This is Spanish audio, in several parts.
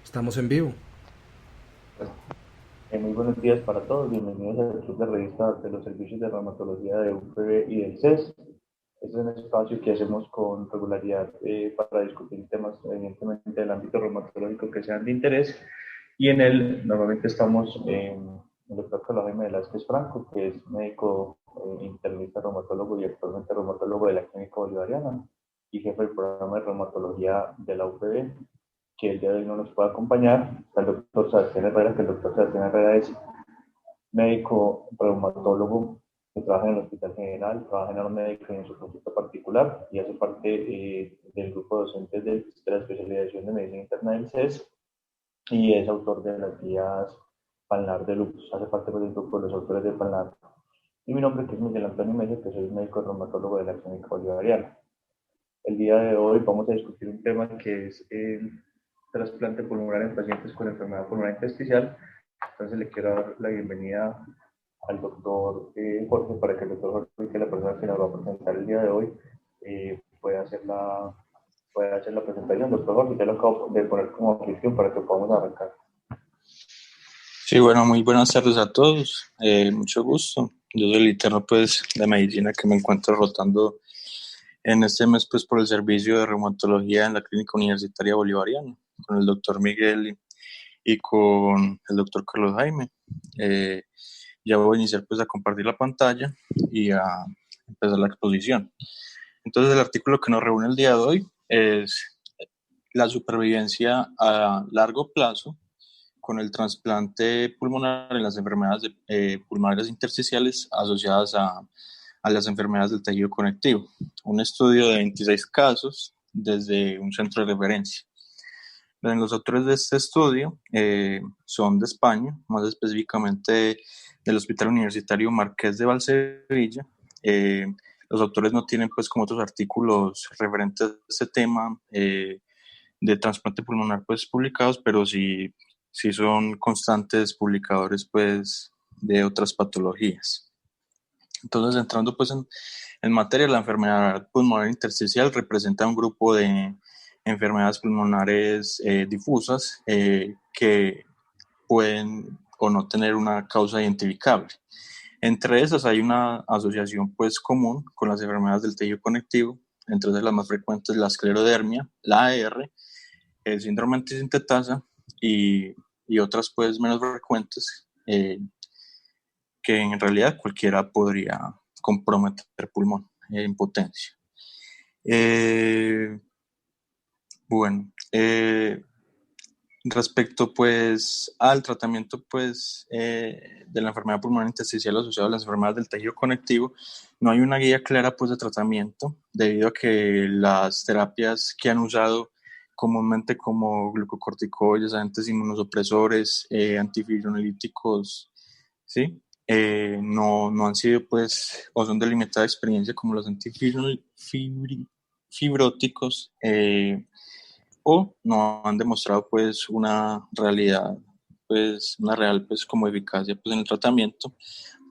Estamos en vivo. Muy buenos días para todos, bienvenidos al Club de Revista de los Servicios de Reumatología de UPB y del CES. Este es un espacio que hacemos con regularidad para discutir temas evidentemente del ámbito reumatológico que sean de interés y en él normalmente estamos el doctor Carlos Jaime Velázquez Franco, que es médico internista reumatólogo y actualmente reumatólogo de la Clínica Bolivariana y jefe del programa de reumatología de la UPB, que el día de hoy no nos puede acompañar. Está el doctor Sebastián Herrera, que el doctor Sebastián Herrera es médico reumatólogo que trabaja en el Hospital General, trabaja en el médico y en su consulta particular y hace parte del grupo de docentes de la especialización de medicina interna del CES y es autor de las guías Palnar de Lupus, hace parte del grupo de los autores de Palnar. Y mi nombre que es Miguel Antonio Mesa, que soy médico reumatólogo de la Clínica Bolivariana. El día de hoy vamos a discutir un tema que es el trasplante pulmonar en pacientes con enfermedad pulmonar intersticial. Entonces le quiero dar la bienvenida al doctor Jorge para que el doctor Jorge, que es la persona que nos va a presentar el día de hoy, pueda hacer la presentación. Doctor Jorge, ya lo acabo de poner como objeción para que podamos arrancar. Sí, bueno, muy buenas tardes a todos, mucho gusto. Yo soy el interno pues de medicina que me encuentro rotando en este mes pues por el servicio de reumatología en la Clínica Universitaria Bolivariana con el doctor Miguel y con el doctor Carlos Jaime. Eh, ya voy a iniciar pues a compartir la pantalla y a empezar la exposición. Entonces el artículo que nos reúne el día de hoy es la supervivencia a largo plazo con el trasplante pulmonar en las enfermedades pulmonares intersticiales asociadas a las enfermedades del tejido conectivo. Un estudio de 26 casos desde un centro de referencia. Los autores de este estudio son de España, más específicamente del Hospital Universitario Marqués de Valsevilla. Los autores no tienen, pues, como otros artículos referentes a este tema de trasplante pulmonar, pues, publicados, pero sí son constantes publicadores, pues, de otras patologías. Entonces, entrando, pues, en materia, la enfermedad pulmonar intersticial representa un grupo de enfermedades pulmonares difusas que pueden o no tener una causa identificable. Entre esas hay una asociación pues común con las enfermedades del tejido conectivo, entre las más frecuentes la esclerodermia, la AR, el síndrome antisintetasa y otras pues menos frecuentes que en realidad cualquiera podría comprometer pulmón en potencia. Eh, bueno, respecto pues al tratamiento pues de la enfermedad pulmonar intersticial asociada a las enfermedades del tejido conectivo, no hay una guía clara pues de tratamiento debido a que las terapias que han usado comúnmente como glucocorticoides, agentes inmunosupresores, antifibrinolíticos, ¿sí? No han sido pues o son de limitada experiencia como los antifibróticos o no han demostrado pues una realidad, pues una real pues como eficacia pues en el tratamiento.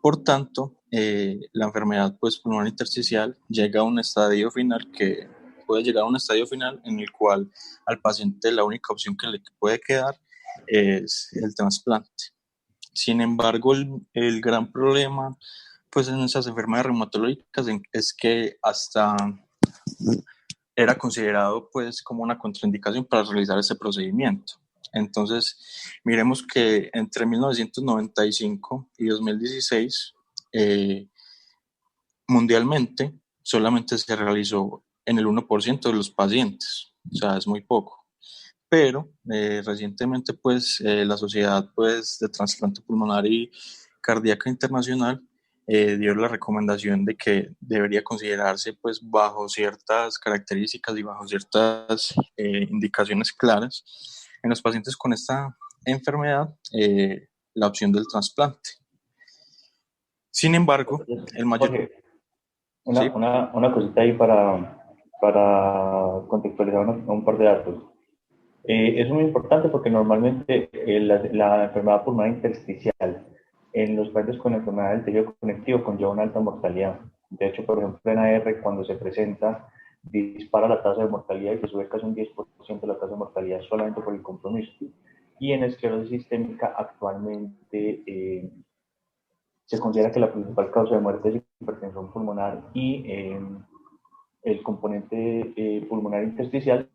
Por tanto, la enfermedad pues pulmonar intersticial llega a un estadio final que puede llegar a un estadio final en el cual al paciente la única opción que le puede quedar es el trasplante. Sin embargo, el gran problema pues en esas enfermedades reumatológicas es que hasta era considerado pues como una contraindicación para realizar ese procedimiento. Entonces, miremos que entre 1995 y 2016, mundialmente, solamente se realizó en el 1% de los pacientes, o sea, es muy poco. Pero recientemente, pues, la Sociedad pues, de Trasplante Pulmonar y Cardíaca Internacional dio la recomendación de que debería considerarse pues bajo ciertas características y bajo ciertas indicaciones claras en los pacientes con esta enfermedad la opción del trasplante. Sin embargo, Entonces, el mayor... Jorge, ¿Sí? una cosita ahí para contextualizar un par de datos. Eso es muy importante porque normalmente la enfermedad pulmonar intersticial en los pacientes con enfermedad del tejido conectivo conlleva una alta mortalidad. De hecho, por ejemplo, en AR, cuando se presenta, dispara la tasa de mortalidad y se sube casi un 10% la tasa de mortalidad solamente por el compromiso. Y en esclerosis sistémica actualmente se considera que la principal causa de muerte es hipertensión pulmonar y el componente pulmonar intersticial,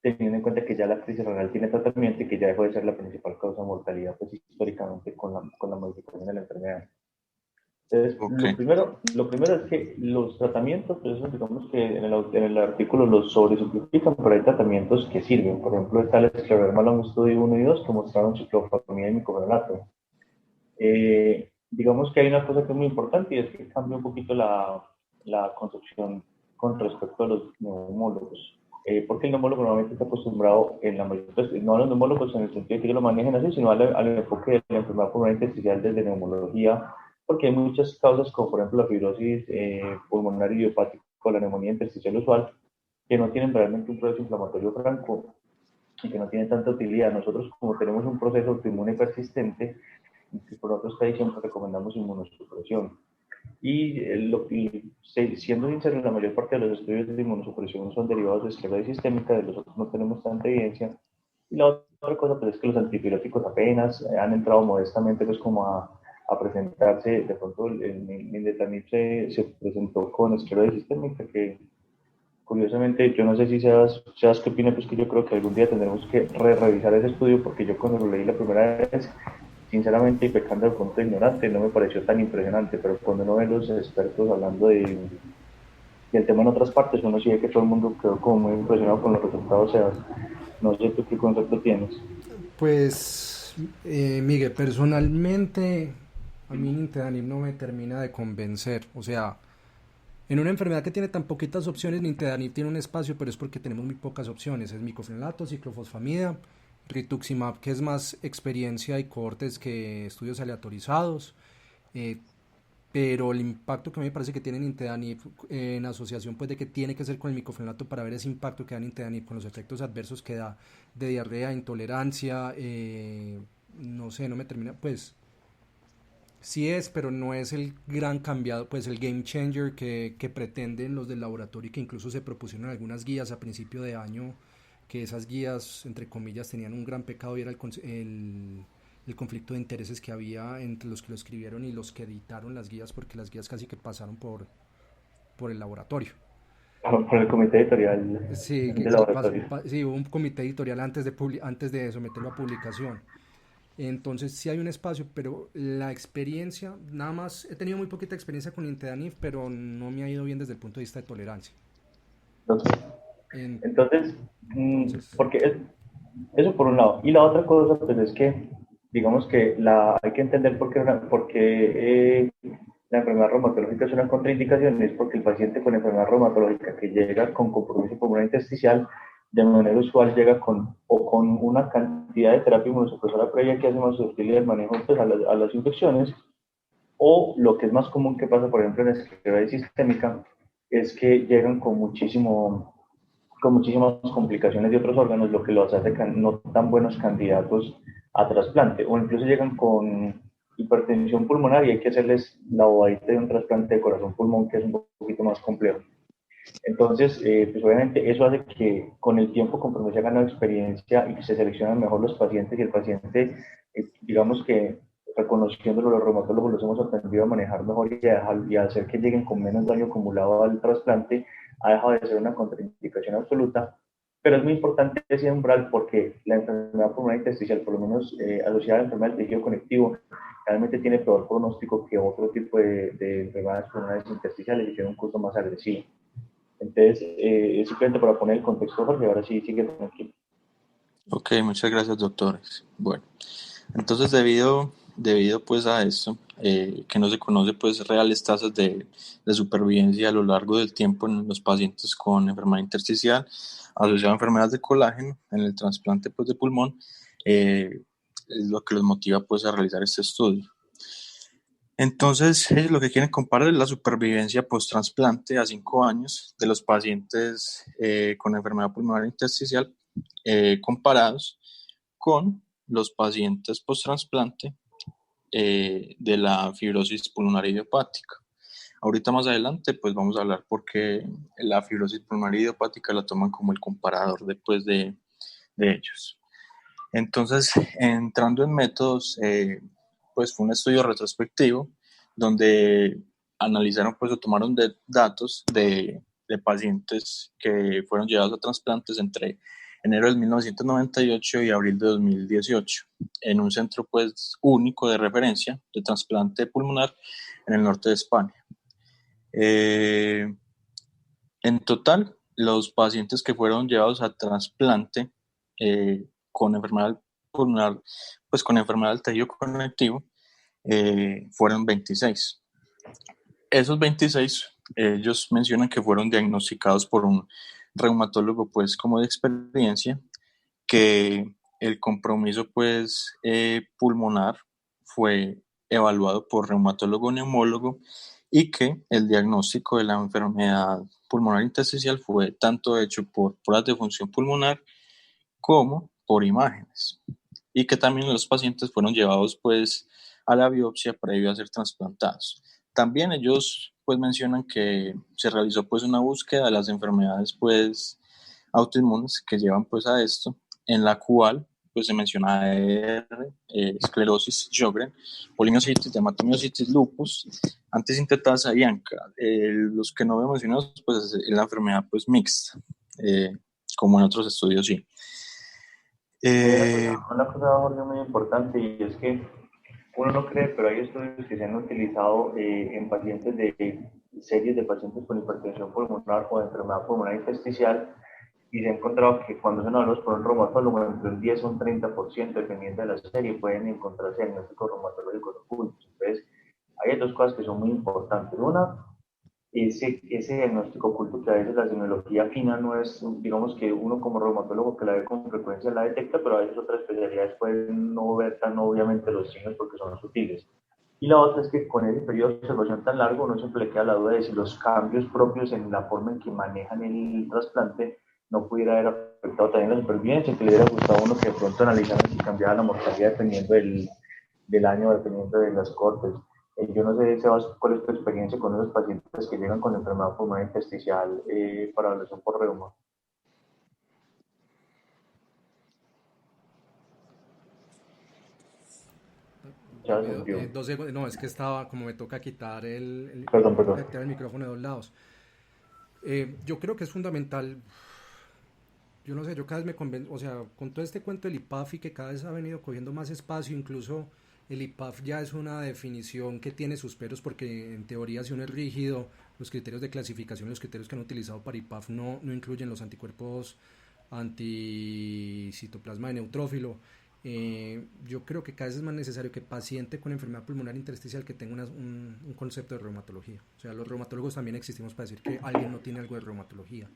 teniendo en cuenta que ya la crisis renal tiene tratamiento y que ya dejó de ser la principal causa de mortalidad pues, históricamente con la modificación de la enfermedad. Entonces, Ok, lo primero es que los tratamientos, pues eso digamos que en el artículo los sobresimplifican, pero hay tratamientos que sirven. Por ejemplo, está el escleroderma un estudio 1 y 2 que mostraron ciclofosfamida y microfenolato. Digamos que hay una cosa que es muy importante y es que cambia un poquito la concepción con respecto a los neumólogos. Porque el neumólogo normalmente está acostumbrado, en la mayoría, pues, no a los neumólogos en el sentido de que ellos lo manejen así, sino al enfoque de la enfermedad pulmonar intersticial desde neumología, porque hay muchas causas, como por ejemplo la fibrosis pulmonar idiopática o la neumonía intersticial usual, que no tienen realmente un proceso inflamatorio franco y que no tienen tanta utilidad. Nosotros, como tenemos un proceso autoinmune persistente, y por otros países siempre recomendamos inmunosupresión. Y siendo sincero, la mayor parte de los estudios de inmunosupresión son derivados de esclerosis sistémica, de los otros no tenemos tanta evidencia. Y la otra cosa pues, es que los antibióticos apenas han entrado modestamente pues, como a presentarse. De pronto el nintedanib se presentó con esclerosis sistémica, que curiosamente yo no sé si seas qué opina, pues que yo creo que algún día tendremos que revisar ese estudio, porque yo cuando lo leí la primera vez sinceramente, y pecando de punto ignorante, no me pareció tan impresionante, pero cuando uno ve los expertos hablando del tema en otras partes, uno sí ve que todo el mundo quedó como muy impresionado con los resultados, Sebas. No sé tú qué concepto tienes. Pues, Miguel, personalmente a mí Nintedanib no me termina de convencer. O sea, en una enfermedad que tiene tan poquitas opciones, Nintedanib tiene un espacio, pero es porque tenemos muy pocas opciones. Es micofenolato, ciclofosfamida, rituximab, que es más experiencia y cohortes que estudios aleatorizados. Eh, pero el impacto que a mí me parece que tiene Nintedanib en asociación pues de que tiene que ser con el micofenolato para ver ese impacto que da Nintedanib con los efectos adversos que da de diarrea, intolerancia, no sé, no me termina, pues sí es, pero no es el gran cambiado, pues el game changer que pretenden los del laboratorio y que incluso se propusieron algunas guías a principio de año, que esas guías, entre comillas, tenían un gran pecado y era el conflicto de intereses que había entre los que lo escribieron y los que editaron las guías, porque las guías casi que pasaron por el laboratorio. Por el comité editorial Sí, del laboratorio. sí, hubo un comité editorial antes de someterlo a publicación. Entonces sí hay un espacio, pero la experiencia, nada más he tenido muy poquita experiencia con Intedanif, pero no me ha ido bien desde el punto de vista de tolerancia. Entonces, Entonces, porque eso por un lado. Y la otra cosa, pues es que, digamos que hay que entender por qué la enfermedad reumatológica es una contraindicación, es porque el paciente con enfermedad reumatológica que llega con compromiso pulmonar intersticial, de manera usual llega con una cantidad de terapia inmunosupresora previa que hace más susceptible el manejo pues, a las infecciones, o lo que es más común que pasa, por ejemplo, en esclerosis sistémica, es que llegan con muchísimas complicaciones de otros órganos, lo que los hace no tan buenos candidatos a trasplante, o incluso llegan con hipertensión pulmonar y hay que hacerles la bobadita de un trasplante de corazón-pulmón, que es un poquito más complejo. Entonces, pues obviamente eso hace que con el tiempo, conforme se ha ganado experiencia y que se seleccionan mejor los pacientes y el paciente, digamos que reconociéndolo los reumatólogos los hemos aprendido a manejar mejor y a hacer que lleguen con menos daño acumulado al trasplante, ha dejado de ser una contraindicación absoluta. Pero es muy importante ese umbral porque la enfermedad pulmonar intersticial, por lo menos asociada a la enfermedad del tejido conectivo, realmente tiene peor pronóstico que otro tipo de enfermedades pulmonares intersticiales y tiene un curso más agresivo. Entonces, simplemente para poner el contexto, Jorge, ahora sí sigue tranquilo. ok, muchas gracias, doctores. Bueno, entonces debido pues a esto, que no se conoce pues reales tasas de supervivencia a lo largo del tiempo en los pacientes con enfermedad intersticial asociada a enfermedades de colágeno en el trasplante pues de pulmón, es lo que los motiva pues a realizar este estudio. Entonces, ellos lo que quieren comparar es la supervivencia post-trasplante a 5 años de los pacientes con enfermedad pulmonar intersticial comparados con los pacientes post-trasplante de la fibrosis pulmonar idiopática. Ahorita más adelante pues vamos a hablar porque la fibrosis pulmonar idiopática la toman como el comparador después de ellos. Entonces, entrando en métodos, pues fue un estudio retrospectivo donde analizaron pues o tomaron datos de pacientes que fueron llevados a trasplantes entre enero de 1998 y abril de 2018 en un centro pues único de referencia de trasplante pulmonar en el norte de España. En total, los pacientes que fueron llevados a trasplante con enfermedad pulmonar, pues con enfermedad del tejido conectivo, fueron 26. Esos 26, ellos mencionan que fueron diagnosticados por un reumatólogo, pues como de experiencia, que el compromiso, pues pulmonar fue evaluado por reumatólogo neumólogo y que el diagnóstico de la enfermedad pulmonar intersticial fue tanto hecho por pruebas de función pulmonar como por imágenes, y que también los pacientes fueron llevados pues a la biopsia previo a ser trasplantados. También ellos pues mencionan que se realizó pues una búsqueda de las enfermedades pues autoinmunes que llevan pues a esto, en la cual pues se menciona AR, esclerosis Sjögren, polimiositis, dermatomiositis, lupus, antisintetasa y ANCA. Los que no vemos mencionados pues es la enfermedad pues mixta, como en otros estudios sí. Una cosa, Jorge, muy importante, y es que uno no cree, pero hay estudios que se han utilizado en pacientes de series de pacientes con hipertensión pulmonar o de enfermedad pulmonar intersticial, y se ha encontrado que cuando son hablados por un reumatólogo, entre un 10 o un 30%, dependiendo de la serie, pueden encontrarse diagnósticos reumatológicos ocultos. Entonces, hay dos cosas que son muy importantes. Una, ese diagnóstico oculto, que a veces la semiología fina no es, digamos que uno como reumatólogo que la ve con frecuencia la detecta, pero a veces otras especialidades pueden no ver tan obviamente los signos porque son sutiles. Y la otra es que con ese periodo de observación tan largo, uno siempre le queda la duda de si los cambios propios en la forma en que manejan el trasplante no pudiera haber afectado también la supervivencia, que le hubiera gustado a uno que de pronto analizaran si cambiaba la mortalidad dependiendo del año, dependiendo de las cortes. Yo no sé, Sebas, cuál es tu experiencia con esos pacientes que llegan con enfermedad pulmonar intersticial para evaluación por reuma. Ya se murió. Dos segundos, no, es que estaba, como me toca quitar Perdón, me toca perdón. quitar el micrófono de dos lados. Yo creo que es fundamental, yo no sé, yo cada vez me convenzo, o sea, con todo este cuento del IPAF y que cada vez ha venido cogiendo más espacio, incluso el IPAF ya es una definición que tiene sus peros porque en teoría si uno es rígido, los criterios de clasificación, los criterios que han utilizado para IPAF no incluyen los anticuerpos anticitoplasma de neutrófilo. Yo creo que cada vez es más necesario que paciente con enfermedad pulmonar intersticial que tenga un concepto de reumatología. O sea, los reumatólogos también existimos para decir que alguien no tiene algo de reumatología.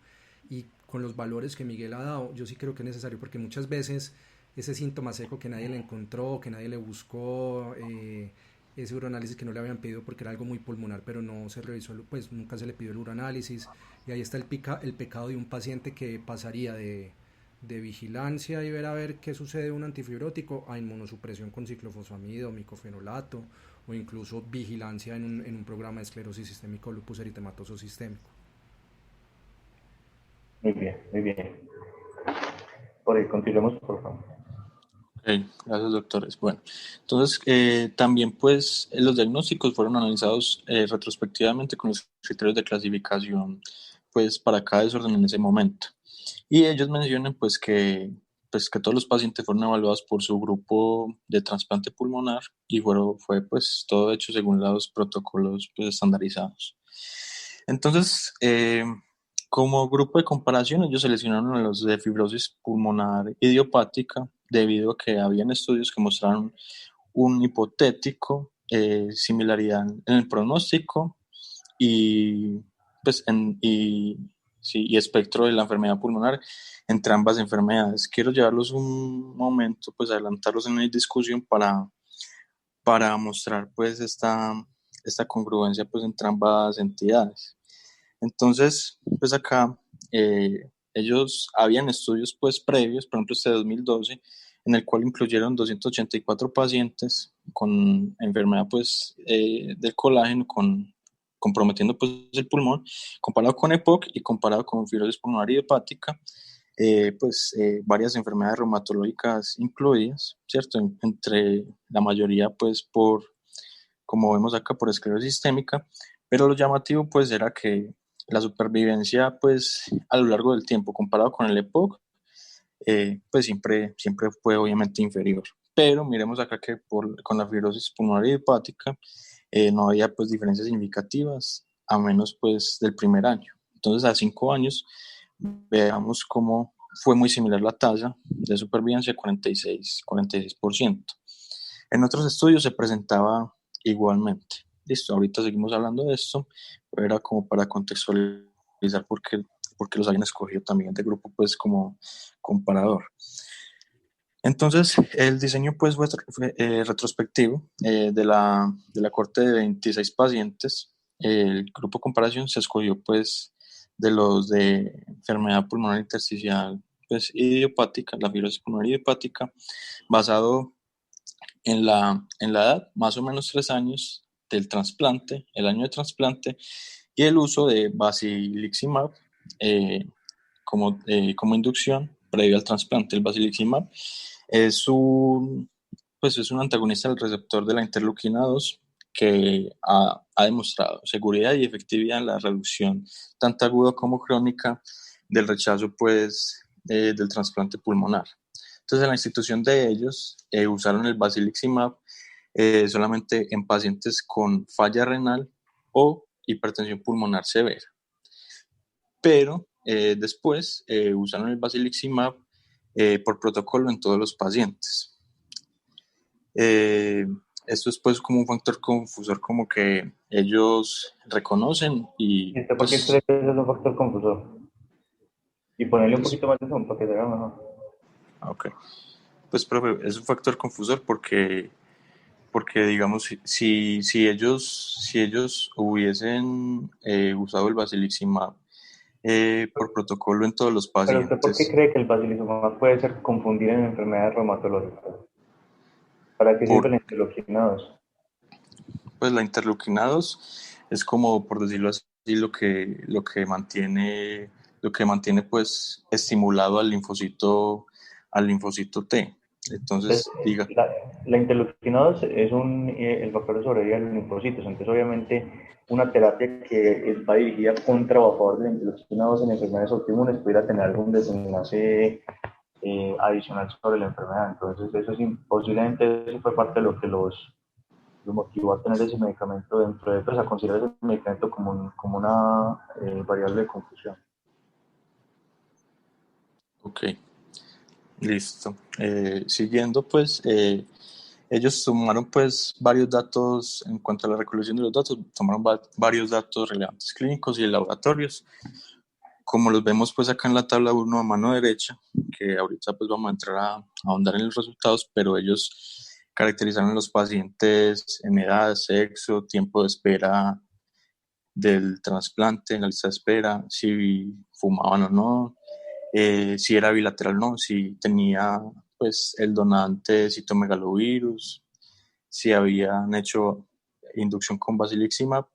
Y con los valores que Miguel ha dado, yo sí creo que es necesario, porque muchas veces ese síntoma seco que nadie le encontró, que nadie le buscó, ese uroanálisis que no le habían pedido porque era algo muy pulmonar, pero no se revisó, pues nunca se le pidió el uroanálisis, y ahí está el pecado de un paciente que pasaría de vigilancia y ver a ver qué sucede un antifibrótico a inmunosupresión con ciclofosfamida o micofenolato, o incluso vigilancia en un programa de esclerosis sistémico o lupus eritematoso sistémico. Muy bien, muy bien. Por ahí, continuemos, por favor. Okay, gracias, doctores. Bueno, entonces también pues los diagnósticos fueron analizados retrospectivamente con los criterios de clasificación pues para cada desorden en ese momento. Y ellos mencionan pues que todos los pacientes fueron evaluados por su grupo de trasplante pulmonar y fue pues todo hecho según los protocolos pues, estandarizados. Entonces, como grupo de comparación, ellos seleccionaron a los de fibrosis pulmonar idiopática debido a que habían estudios que mostraron un hipotético similaridad en el pronóstico y, pues, y espectro de la enfermedad pulmonar entre ambas enfermedades. Quiero llevarlos un momento, pues adelantarlos en la discusión para mostrar pues esta congruencia pues entre ambas entidades. Entonces, pues acá ellos habían estudios pues previos, por ejemplo este de 2012, en el cual incluyeron 284 pacientes con enfermedad pues del colágeno con comprometiendo pues el pulmón, comparado con EPOC y comparado con fibrosis pulmonar idiopática, varias enfermedades reumatológicas incluidas, ¿cierto? Entre la mayoría, pues, como vemos acá, por esclerosis sistémica, pero lo llamativo, pues, era que la supervivencia, pues, a lo largo del tiempo, comparado con el EPOC, pues, siempre fue obviamente inferior. Pero miremos acá que con la fibrosis pulmonar idiopática no había, pues, diferencias significativas, a menos, pues, del primer año. Entonces, a 5 años, veamos cómo fue muy similar la tasa de supervivencia, 46%. En otros estudios se presentaba igualmente. Listo, ahorita seguimos hablando de esto, pero era como para contextualizar por qué los habían escogido también de grupo, pues, como comparador. Entonces, el diseño pues fue retrospectivo de la corte de 26 pacientes. El grupo de comparación se escogió pues de los de enfermedad pulmonar intersticial pues, idiopática, la fibrosis pulmonar idiopática, basado en la edad, más o menos 3 años del trasplante, el año de trasplante, y el uso de basiliximab como inducción previo al trasplante. El basiliximab es un antagonista del receptor de la interleuquina 2 que ha demostrado seguridad y efectividad en la reducción tanto aguda como crónica del rechazo del trasplante pulmonar. Entonces, en la institución de ellos usaron el basiliximab solamente en pacientes con falla renal o hipertensión pulmonar severa. Pero después usaron el basiliximab por protocolo en todos los pacientes. Esto es pues como un factor confusor como que ellos reconocen y ¿Y usted por qué pues... cree que ese es un factor confusor? Y ponerle un poquito más de zoom para que se vea mejor. Ok. Pues, profe, es un factor confusor porque digamos, si ellos hubiesen usado el basiliximab por protocolo en todos los Pero usted, ¿por qué pacientes, cree que el basilizumab puede ser confundido en enfermedades reumatológicas? ¿Para qué por sirven los interleukinados? pues la interleuquina 2 es como, por decirlo así, lo que mantiene pues estimulado al linfocito T. Entonces, Entonces, diga, la interleuquina 2 es el factor de sobrevivencia de los linfocitos. Entonces, obviamente, una terapia que va dirigida contra o a favor de la interleuquina 2 en enfermedades autoinmunes pudiera tener algún desenlace adicional sobre la enfermedad. Entonces, posiblemente eso fue parte de lo que los motivó a tener ese medicamento dentro de, pues, a considerar ese medicamento como una variable de confusión. ok, listo. Siguiendo, pues, ellos tomaron pues varios datos en cuanto a la recolección de los datos, tomaron varios datos relevantes clínicos y laboratorios, como los vemos pues acá en la tabla 1 a mano derecha, que ahorita pues vamos a entrar a ahondar en los resultados, pero ellos caracterizaron a los pacientes en edad, sexo, tiempo de espera del trasplante, en la lista de espera, si fumaban o no, si era bilateral o no, si tenía pues el donante citomegalovirus, si habían hecho inducción con basiliximab.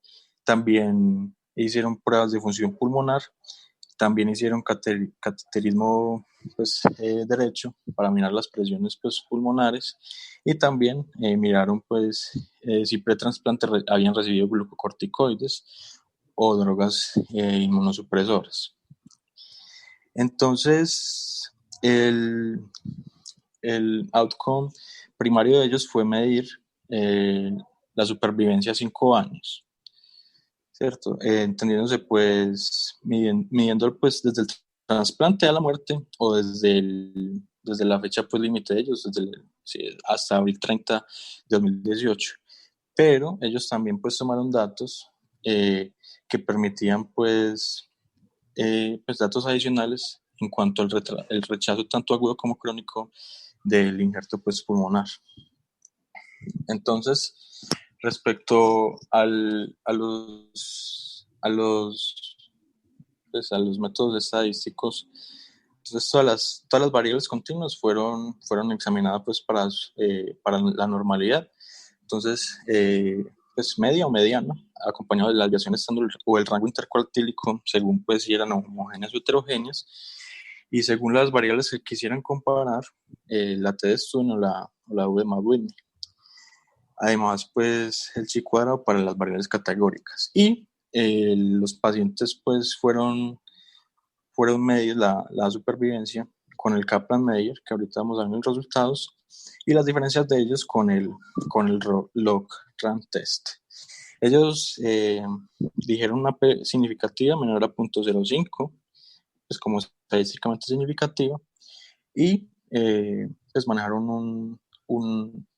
También hicieron pruebas de función pulmonar, también hicieron cateterismo pues, derecho para mirar las presiones pues, pulmonares, y también miraron pues, si pretrasplante habían recibido glucocorticoides o drogas inmunosupresoras. Entonces, el outcome primario de ellos fue medir eh, la supervivencia a 5 años, ¿cierto? Entendiéndose pues, midiendo pues desde el trasplante a la muerte o desde la fecha pues límite de ellos, hasta abril 30 de 2018. Pero ellos también pues tomaron datos que permitían pues datos adicionales en cuanto al el rechazo tanto agudo como crónico del injerto pues pulmonar. Entonces, respecto a los métodos estadísticos, entonces todas las variables continuas fueron examinadas pues para la normalidad. Entonces, pues media o mediana, acompañado de la desviación estándar o el rango intercuartílico, según pues si eran homogéneas o heterogéneas, y según las variables que quisieran comparar, la T de Stone o la V de Whitney. Además, pues el chi cuadrado para las variables categóricas. Y los pacientes pues fueron medidos la supervivencia con el Kaplan-Meier, que ahorita vamos a ver los resultados, y las diferencias de ellos con el log-rank test. Ellos dijeron una P significativa menor a 0.05, pues como estadísticamente significativa, y pues manejaron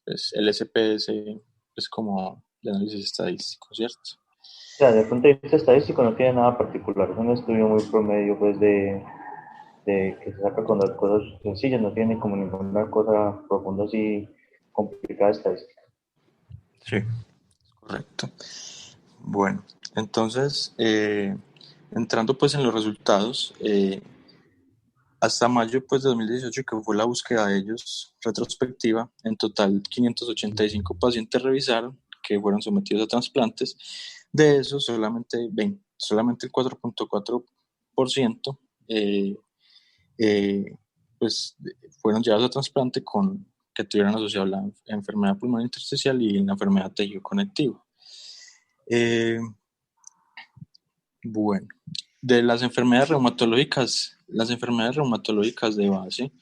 pues, el SPS, pues como de análisis estadístico, ¿cierto? O sea, desde el punto de vista estadístico no tiene nada particular, es un estudio muy promedio pues de que se saca con las cosas sencillas, no tiene como ninguna cosa profunda así complicada estadística. Sí, correcto. Bueno, entonces, entrando pues en los resultados, hasta mayo pues, de 2018, que fue la búsqueda de ellos retrospectiva, en total 585 pacientes revisaron que fueron sometidos a trasplantes. De esos, solamente el 4.4% pues, fueron llevados a trasplante que tuvieran asociado la enfermedad pulmonar intersticial y la enfermedad de tejido conectivo. Bueno, de las enfermedades reumatológicas de base,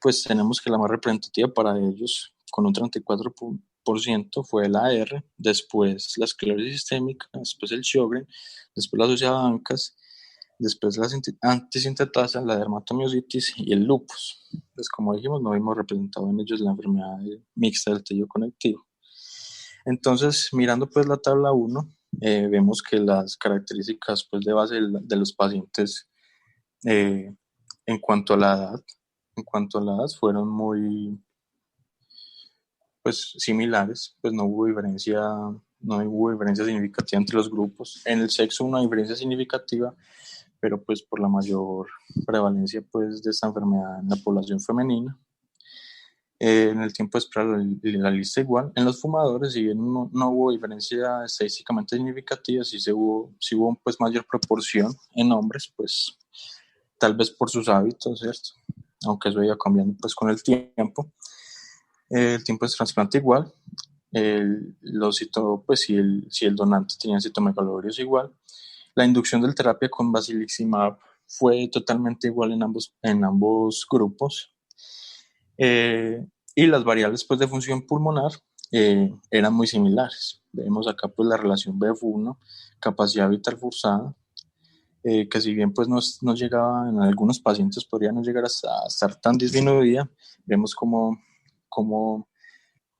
pues tenemos que la más representativa para ellos, con un 34%, fue la AR, después la esclerosis sistémica, después el Sjögren, después la asociada a ANCAS, después la antisintetasa, la dermatomiositis y el lupus. Pues como dijimos, no vimos representado en ellos la enfermedad mixta del tejido conectivo. Entonces, mirando pues la tabla 1, vemos que las características pues, de base de los pacientes en cuanto a la edad fueron muy pues similares, pues no hubo diferencia significativa entre los grupos. En el sexo una diferencia significativa, pero pues por la mayor prevalencia pues de esta enfermedad en la población femenina. En el tiempo de espera la lista igual. En los fumadores, si bien no hubo diferencia estadísticamente significativa, sí hubo pues mayor proporción en hombres, pues tal vez por sus hábitos, ¿cierto? Aunque eso iba cambiando pues con el tiempo. El tiempo de trasplante igual. Pues si el donante tenía citomegalurias igual. La inducción de terapia con basiliximab fue totalmente igual en ambos grupos. Y las variables pues, de función pulmonar eran muy similares. Vemos acá pues, la relación BF1, capacidad vital forzada, que si bien pues, no llegaba, en algunos pacientes podría no llegar a estar tan disminuida, vemos como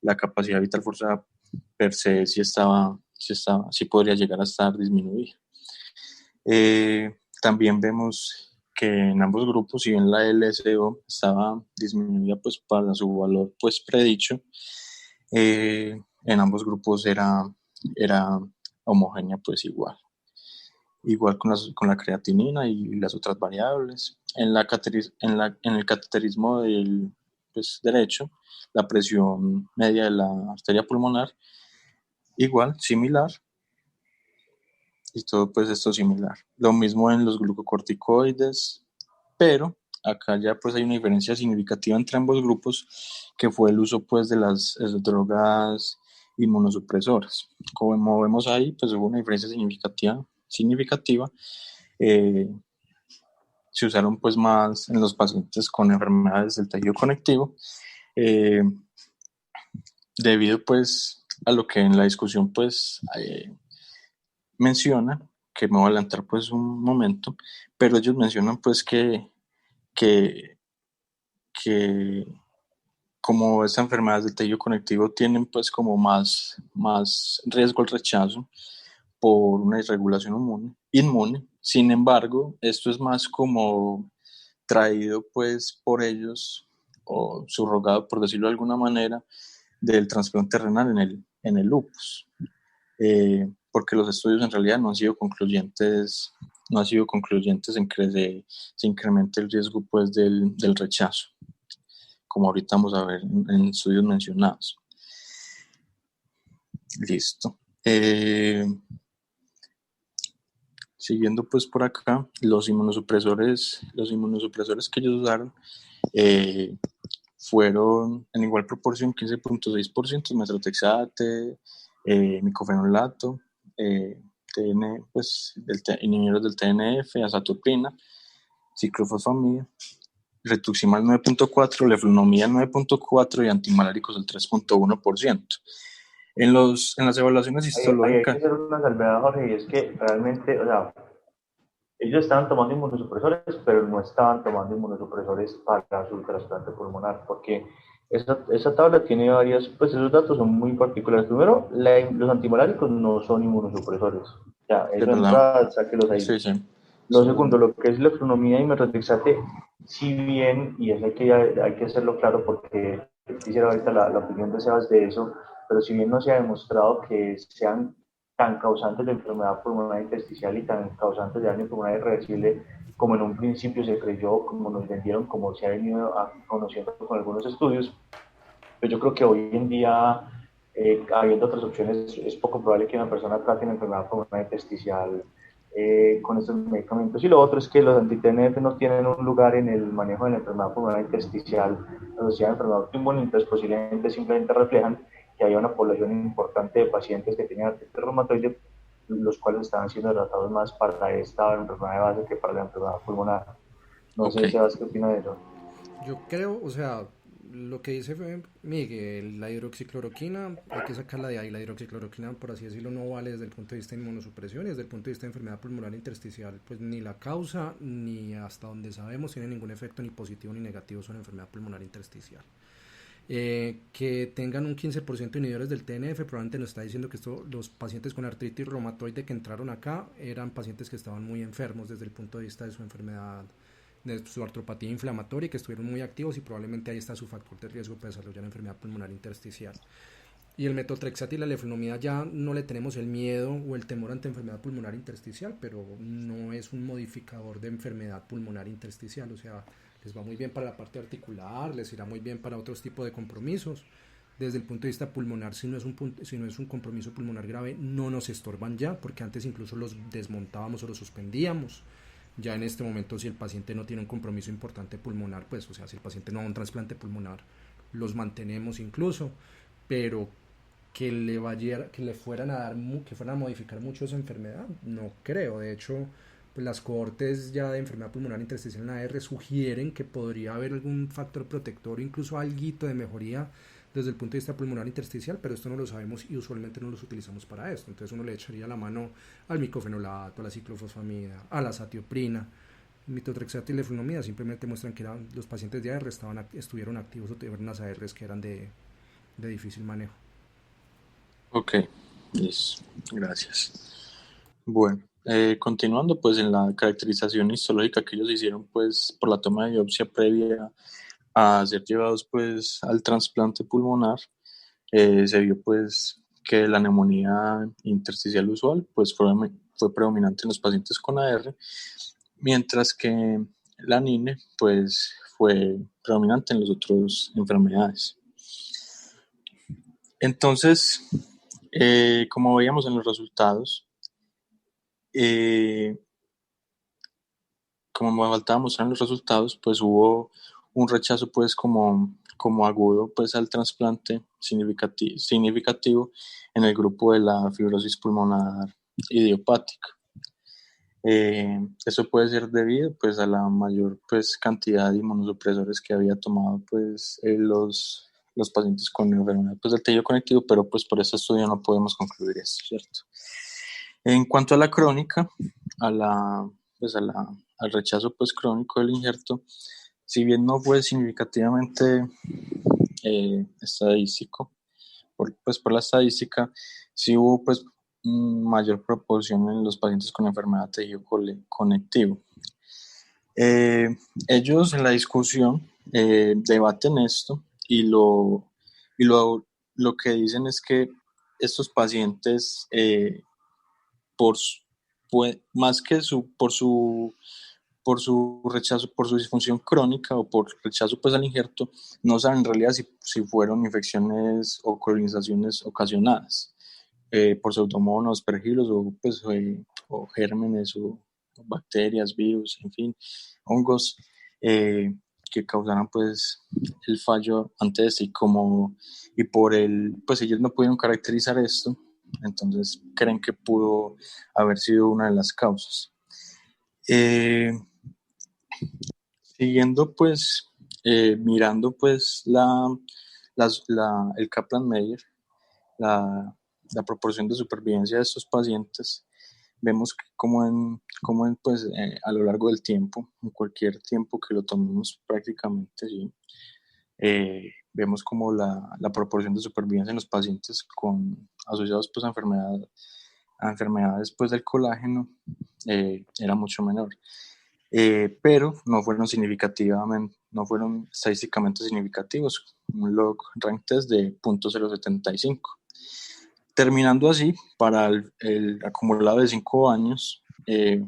la capacidad vital forzada per se sí podría llegar a estar disminuida. También vemos que en ambos grupos, si bien la LSO estaba disminuida pues para su valor pues predicho, en ambos grupos era homogénea pues igual con la creatinina y las otras variables. En el cateterismo del pues, derecho, la presión media de la arteria pulmonar igual, similar, y todo pues esto similar. Lo mismo en los glucocorticoides, pero acá ya pues hay una diferencia significativa entre ambos grupos, que fue el uso pues de las drogas inmunosupresoras. Como vemos ahí, pues hubo una diferencia significativa. Se usaron pues más en los pacientes con enfermedades del tejido conectivo, debido pues a lo que en la discusión pues menciona, que me voy a adelantar pues un momento, pero ellos mencionan pues que como estas enfermedades del tejido conectivo tienen pues como más riesgo al rechazo por una disregulación inmune. Sin embargo, esto es más como traído pues por ellos o subrogado, por decirlo de alguna manera, del trasplante renal en el lupus. Porque los estudios en realidad no han sido concluyentes en que se incremente el riesgo pues del rechazo, como ahorita vamos a ver en estudios mencionados. Listo. Eh, Siguiendo pues por acá, los inmunosupresores que ellos usaron fueron en igual proporción 15.6% metrotexate, micofenolato, pues, inhibidores del TNF, azathioprina, ciclofosfamida, rituximab 9.4, leflunomida 9.4 y antimaláricos el 3.1%. En las evaluaciones Ahí hay que histológicas, hacer una salvedad, Jorge, y es que realmente, o sea, ellos estaban tomando inmunosupresores, pero no estaban tomando inmunosupresores para su trasplante pulmonar, porque esa tabla tiene varias, pues esos datos son muy particulares. Primero, los antimaláricos no son inmunosupresores. Ya, de eso verdad, entra, sáquelos ahí. sí, sí, Lo estoy segundo, viendo. lo que es la flunomía y metrotexate, si bien, y eso hay que hacerlo claro porque quisiera ahorita la opinión de Sebas de eso, pero si bien no se ha demostrado que sean tan causantes de enfermedad pulmonar intersticial y tan causantes de daño pulmonar irreversible como en un principio se creyó, como nos vendieron, como se ha venido conociendo con algunos estudios, pues yo creo que hoy en día, habiendo otras opciones, es poco probable que una persona trate una enfermedad pulmonar intersticial con estos medicamentos. Y lo otro es que los anti-TNF no tienen un lugar en el manejo de la enfermedad pulmonar intersticial asociada a enfermedad autoinmune, entonces posiblemente simplemente reflejan que había una población importante de pacientes que tenían artritis reumatoide, los cuales estaban siendo tratados más para esta enfermedad de base que para la enfermedad pulmonar. No Ok, sé, Sebas, ¿qué opina de eso? Yo creo, o sea, lo que dice Miguel, la hidroxicloroquina, hay que sacarla de ahí. La hidroxicloroquina, por así decirlo, no vale desde el punto de vista de inmunosupresión y desde el punto de vista de enfermedad pulmonar intersticial. Pues ni la causa, ni hasta donde sabemos, tiene ningún efecto ni positivo ni negativo sobre enfermedad pulmonar intersticial. Que tengan un 15% de inhibidores del TNF, probablemente nos está diciendo que los pacientes con artritis reumatoide que entraron acá eran pacientes que estaban muy enfermos desde el punto de vista de su enfermedad, de su artropatía inflamatoria, y que estuvieron muy activos y probablemente ahí está su factor de riesgo para desarrollar enfermedad pulmonar intersticial. Y el metotrexato y la leflunomida ya no le tenemos el miedo o el temor ante enfermedad pulmonar intersticial, pero no es un modificador de enfermedad pulmonar intersticial, o sea, les va muy bien para la parte articular, les irá muy bien para otros tipos de compromisos. Desde el punto de vista pulmonar, si no es un compromiso pulmonar grave, no nos estorban ya, porque antes incluso los desmontábamos o los suspendíamos. Ya en este momento, si el paciente no tiene un compromiso importante pulmonar, pues, o sea, si el paciente no da un trasplante pulmonar, los mantenemos incluso, pero que le fueran a dar, que fueran a modificar mucho esa enfermedad, no creo. De hecho, pues las cohortes ya de enfermedad pulmonar intersticial en AR sugieren que podría haber algún factor protector, incluso algo de mejoría desde el punto de vista pulmonar intersticial, pero esto no lo sabemos y usualmente no los utilizamos para esto. Entonces uno le echaría la mano al micofenolato, a la ciclofosfamida, a la satioprina. Mitotrexato y leflunomida simplemente muestran que los pacientes de AR estuvieron activos o tuvieron unas ARs que eran de difícil manejo. ok, listo, gracias. Bueno, continuando pues en la caracterización histológica que ellos hicieron pues por la toma de biopsia previa a ser llevados pues al trasplante pulmonar, se vio pues que la neumonía intersticial usual pues fue predominante en los pacientes con AR, mientras que la NINE pues fue predominante en las otras enfermedades. Entonces, como veíamos en los resultados, eh, como me faltaba mostrar en los resultados, pues hubo un rechazo pues como agudo pues al trasplante significativo en el grupo de la fibrosis pulmonar idiopática. Eso puede ser debido pues a la mayor pues cantidad de inmunosupresores que había tomado pues los pacientes con enfermedad pues, del tejido conectivo, pero pues por este estudio no podemos concluir esto, ¿cierto? En cuanto a la crónica, a la, pues al rechazo pues crónico del injerto, si bien no fue significativamente estadístico, pues por la estadística, sí hubo pues mayor proporción en los pacientes con enfermedad de tejido conectivo. Eh, Ellos en la discusión debaten esto y lo que dicen es que estos pacientes, por, más que por su rechazo, por su disfunción crónica o por rechazo pues al injerto, no saben en realidad si fueron infecciones o colonizaciones ocasionadas. por pseudomonas, aspergilos o gérmenes o bacterias, virus, en fin, hongos que causaran pues el fallo antes y por pues ellos no pudieron caracterizar esto, entonces creen que pudo haber sido una de las causas. Siguiendo pues, mirando pues el Kaplan-Meier, la proporción de supervivencia de estos pacientes, vemos que pues, a lo largo del tiempo, en cualquier tiempo que lo tomemos prácticamente, ¿sí? Vemos como la proporción de supervivencia en los pacientes asociados pues, a enfermedades pues, del colágeno era mucho menor. Pero no fueron estadísticamente significativos, un log rank test de 0.075. Terminando así, para el acumulado de 5 años, de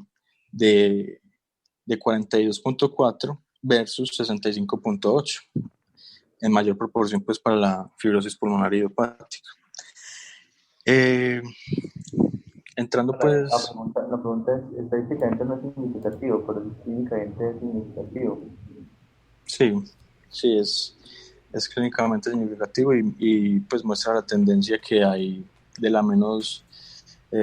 42.4 versus 65.8, en mayor proporción pues para la fibrosis pulmonar idiopática. Entrando pues... La pregunta es, estadísticamente no es significativo, pero clínicamente es significativo. Sí, es clínicamente significativo y pues muestra la tendencia que hay de la menos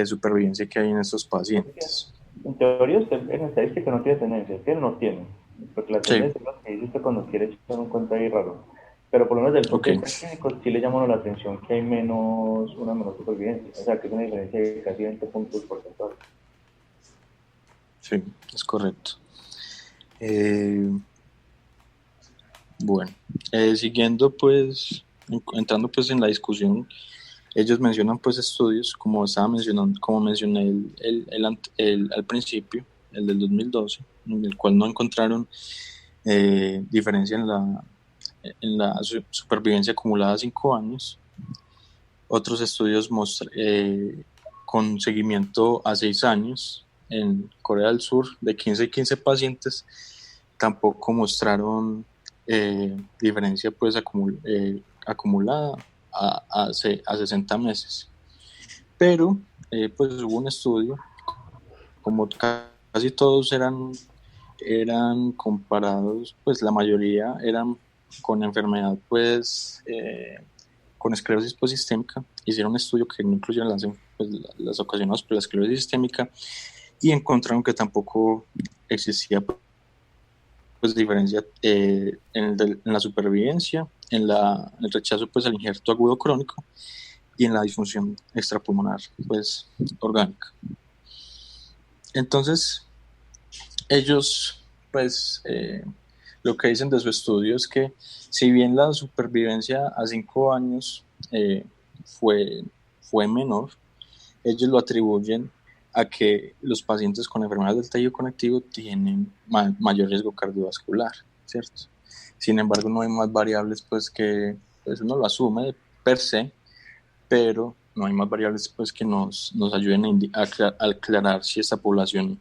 supervivencia que hay en estos pacientes. En teoría, en estadística no tiene tendencia, tiene o no tiene, porque la tendencia es lo que dice usted cuando quiere echar un cuento ahí raro. Pero por lo menos desde el punto de vista clínico sí le llama la atención que hay una menor supervivencia, o sea que es una diferencia de casi 20 puntos porcentuales. Sí, es correcto. Bueno, siguiendo pues, entrando pues en la discusión, ellos mencionan pues estudios, como estaba mencionando, como mencioné al principio, el del 2012, en el cual no encontraron diferencia en la supervivencia acumulada a 5 años. Otros estudios con seguimiento a 6 años en Corea del Sur de 15 y 15 pacientes tampoco mostraron diferencia pues acumulada a 60 meses. Pero pues hubo un estudio, como casi todos eran comparados, pues la mayoría eran con enfermedad pues con esclerosis posistémica. Hicieron un estudio que no incluyeron las ocasionadas por la esclerosis sistémica y encontraron que tampoco existía pues diferencia en la supervivencia, en el rechazo pues al injerto agudo crónico y en la disfunción extrapulmonar pues orgánica. Entonces ellos pues lo que dicen de su estudio es que si bien la supervivencia a 5 años fue menor, ellos lo atribuyen a que los pacientes con enfermedades del tejido conectivo tienen mayor riesgo cardiovascular, ¿cierto? Sin embargo, no hay más variables pues que pues uno lo asume per se, pero no hay más variables pues que nos ayuden a aclarar si esta población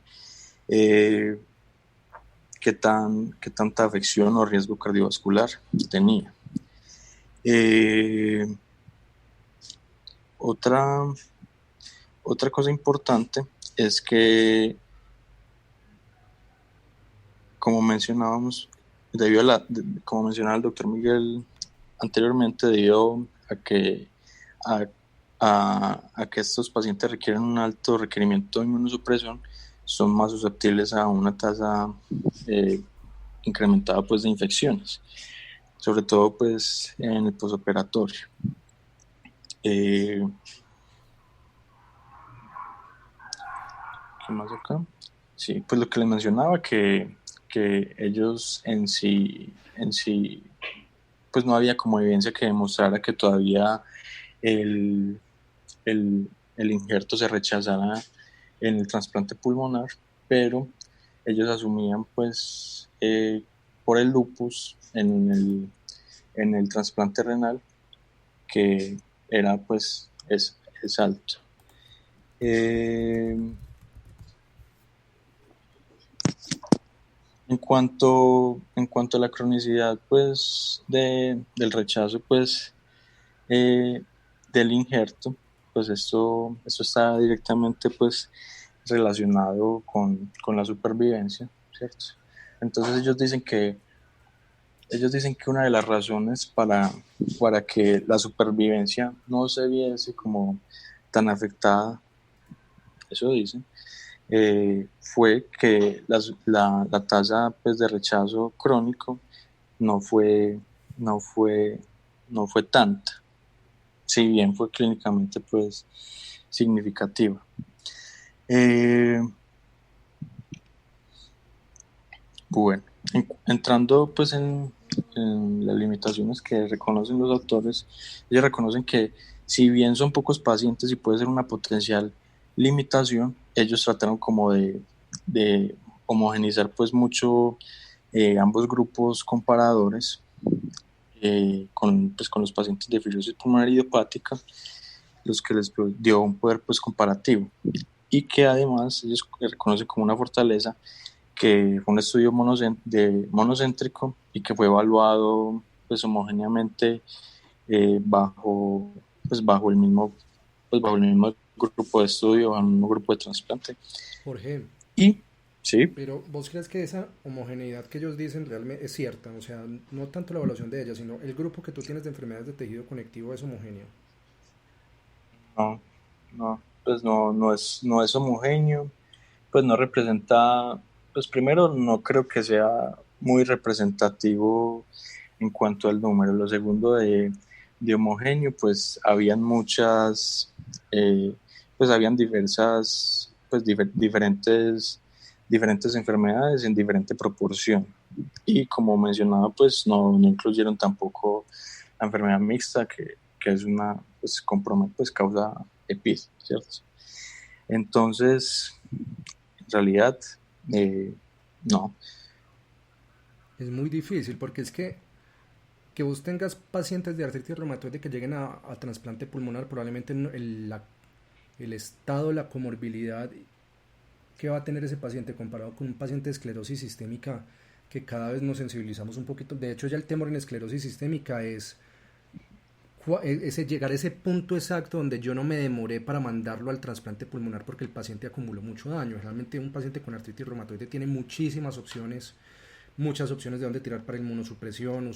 qué tanta afección o riesgo cardiovascular tenía. Otra cosa importante es que, como mencionábamos, como mencionaba el doctor Miguel anteriormente, debido a que estos pacientes requieren un alto requerimiento de inmunosupresión, son más susceptibles a una tasa incrementada pues, de infecciones, sobre todo pues, en el posoperatorio. ¿Qué más acá? Sí, pues lo que les mencionaba, que ellos en sí, pues no había como evidencia que demostrara que todavía el injerto se rechazara en el trasplante pulmonar, pero ellos asumían pues por el lupus en el trasplante renal que era pues es alto. En cuanto a la cronicidad pues del rechazo pues del injerto, pues esto está directamente pues relacionado con la supervivencia, ¿cierto? Entonces ellos dicen que una de las razones para que la supervivencia no se viese como tan afectada, eso dicen, fue que la tasa pues, de rechazo crónico no fue, no fue, no fue tanta, si bien fue clínicamente pues significativa. Bueno, entrando pues en las limitaciones que reconocen los autores, ellos reconocen que si bien son pocos pacientes y puede ser una potencial limitación, ellos trataron como de homogenizar pues mucho ambos grupos comparadores con los pacientes de fibrosis pulmonar idiopática, los que les dio un poder pues comparativo y que además ellos reconocen como una fortaleza que fue un estudio monocéntrico y que fue evaluado pues homogéneamente bajo bajo el mismo grupo de estudio, bajo el mismo grupo de trasplante. Jorge, Y sí, pero ¿vos crees que esa homogeneidad que ellos dicen realmente es cierta? O sea, no tanto la evaluación de ella, sino el grupo que tú tienes de enfermedades de tejido conectivo es homogéneo. no, no, pues no es homogéneo, pues no representa, pues primero no creo que sea muy representativo en cuanto al número. Lo segundo de homogéneo, pues habían eh, pues habían diversas, pues diferentes enfermedades en diferente proporción. Y como mencionaba, pues no incluyeron tampoco la enfermedad mixta, que es una, pues compromete, pues causa EPIs, ¿cierto? Entonces, en realidad, eh, no. Es muy difícil porque es que vos tengas pacientes de artritis reumatoide que lleguen a trasplante pulmonar, probablemente el estado, la comorbilidad que va a tener ese paciente comparado con un paciente de esclerosis sistémica que cada vez nos sensibilizamos un poquito. De hecho, ya el temor en esclerosis sistémica es ese llegar a ese punto exacto donde yo no me demoré para mandarlo al trasplante pulmonar porque el paciente acumuló mucho daño. Realmente un paciente con artritis reumatoide tiene muchas opciones de dónde tirar para inmunosupresión,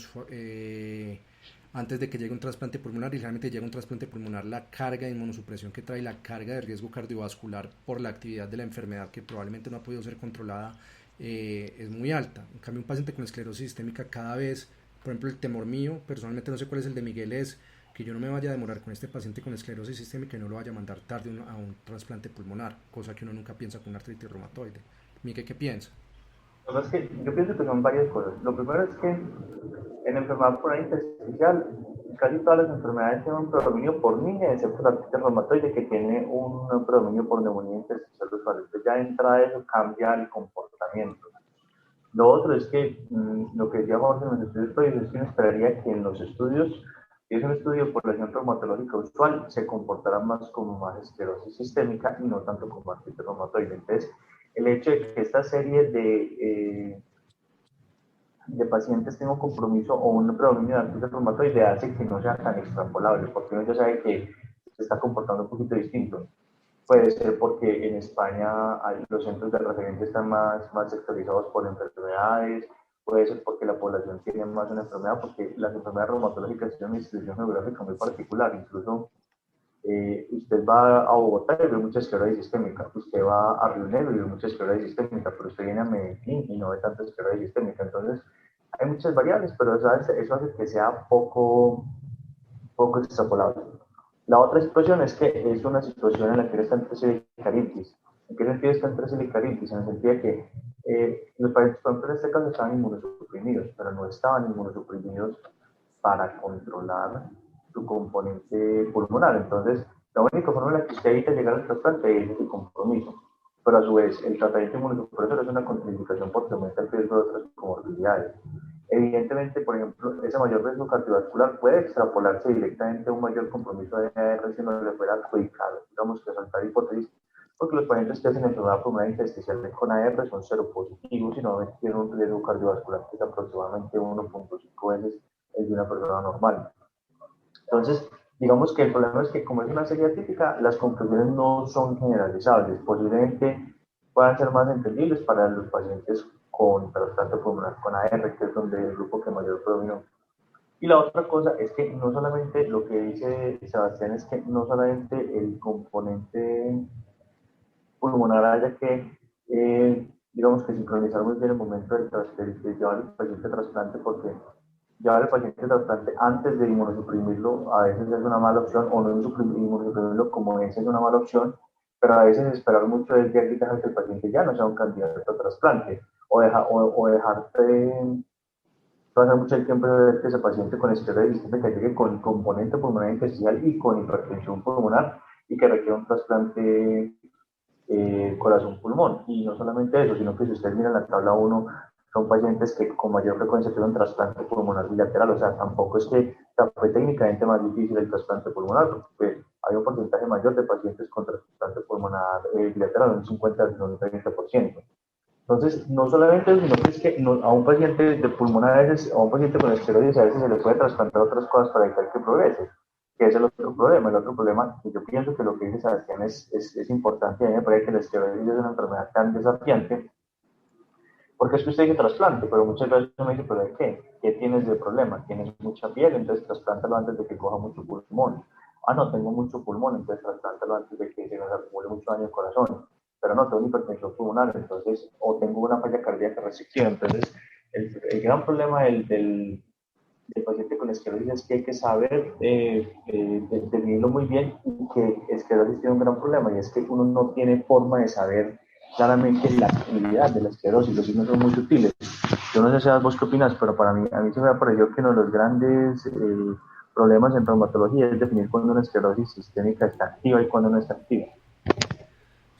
antes de que llegue un trasplante pulmonar, y realmente llega un trasplante pulmonar, la carga de inmunosupresión que trae, la carga de riesgo cardiovascular por la actividad de la enfermedad que probablemente no ha podido ser controlada, es muy alta. En cambio, un paciente con esclerosis sistémica cada vez, por ejemplo, el temor mío, personalmente no sé cuál es el de Miguel, es que yo no me vaya a demorar con este paciente con esclerosis sistémica y no lo vaya a mandar tarde a un trasplante pulmonar, cosa que uno nunca piensa con una artritis reumatoide. Miguel, ¿qué piensa? La verdad es que yo pienso que son varias cosas. Lo primero es que en enfermedad pulmonar intersticial, casi todas las enfermedades tienen un predominio por niña, excepto la artritis reumatoide, que tiene un predominio por neumonía intersticial usual. Entonces ya de entrada eso cambia el comportamiento. Lo otro es que lo que decía Jorge en los estudios previos es que uno esperaría que en los estudios, si es un estudio de población reumatológica usual, se comportará más como más esclerosis sistémica y no tanto como artritis reumatoide. Entonces, el hecho de que esta serie de pacientes tenga un compromiso o un predominio de artritis reumatoide hace que no sea tan extrapolable, porque uno ya sabe que se está comportando un poquito distinto. Puede ser porque en España los centros de referencia están más sectorizados por enfermedades, puede ser porque la población tiene más una enfermedad, porque las enfermedades reumatológicas tienen una distribución geográfica muy particular. Incluso usted va a Bogotá y ve mucha esclerosis sistémica, usted va a Río Negro y ve mucha esclerosis sistémica, pero usted viene a Medellín y no ve tanta esclerosis sistémica. Entonces, hay muchas variables, pero eso hace que sea poco extrapolable. La otra expresión es que es una situación en la que está entre silicaritis. ¿En qué sentido está entre silicaritis? En el sentido de que los pacientes, por ejemplo, en este caso estaban inmunosuprimidos, pero no estaban inmunosuprimidos para controlar su componente pulmonar. Entonces, la única forma en la que usted evita llegar al trasplante es el compromiso. Pero a su vez, el tratamiento inmunosupresor es una contraindicación porque aumenta el riesgo de otras comorbilidades. Evidentemente, por ejemplo, ese mayor riesgo cardiovascular puede extrapolarse directamente a un mayor compromiso de AR si no le fuera adjudicado. Digamos que saltar hipótesis, porque los pacientes que hacen enfermedad pulmonar intersticial con AR son cero positivos y no tienen un riesgo cardiovascular que es aproximadamente 1.5 veces el de una persona normal. Entonces, digamos que el problema es que como es una serie atípica, las conclusiones no son generalizables. Posiblemente puedan ser más entendibles para los pacientes con trasplante pulmonar con AR, que es donde el grupo que mayor predominó. Y la otra cosa es que no solamente lo que dice Sebastián es que no solamente el componente pulmonar haya que, digamos que sincronizar muy bien el momento de llevar al paciente trasplante, porque llevar al paciente trasplante antes de inmunosuprimirlo a veces es una mala opción, o no inmunosuprimirlo como es una mala opción, pero a veces esperar mucho es dejar que el paciente ya no sea un candidato a trasplante, o dejarte pasa mucho el tiempo de ver que ese paciente con esclerosis resistente que llegue con componente pulmonar intersticial y con hipertensión pulmonar y que requiere un trasplante corazón-pulmón. Y no solamente eso, sino que si ustedes miran la tabla 1, son pacientes que con mayor frecuencia tienen un trasplante pulmonar bilateral. O sea, tampoco es que fue técnicamente más difícil el trasplante pulmonar, porque hay un porcentaje mayor de pacientes con trasplante pulmonar bilateral, un 50 al 30%. Entonces, no solamente eso, sino que es que a un paciente de pulmonar, a veces, a un paciente con esteroides, a veces se le puede trasplantar otras cosas para evitar que progrese, que es el otro problema. El otro problema, que yo pienso que lo que dice Sebastián es importante, a mí me parece que la esteroides es una enfermedad tan desafiante, porque es que usted dice trasplante, pero muchas veces me dice, ¿pero de qué? ¿Qué tienes de problema? Tienes mucha piel, entonces trasplántalo antes de que coja mucho pulmón. Ah, no, tengo mucho pulmón, entonces trasplántalo antes de que se nos acumule mucho daño al corazón. Pero no, tengo una hipertensión pulmonar, entonces, o tengo una falla cardíaca restrictiva. Entonces, el gran problema del paciente con esclerosis es que hay que saber definirlo muy bien, y que esclerosis tiene un gran problema, y es que uno no tiene forma de saber claramente la actividad de la esclerosis. Los signos son muy sutiles. Yo no sé si vos qué opinas, pero a mí se me ha parecido que uno de los grandes problemas en traumatología es definir cuándo una esclerosis sistémica está activa y cuándo no está activa.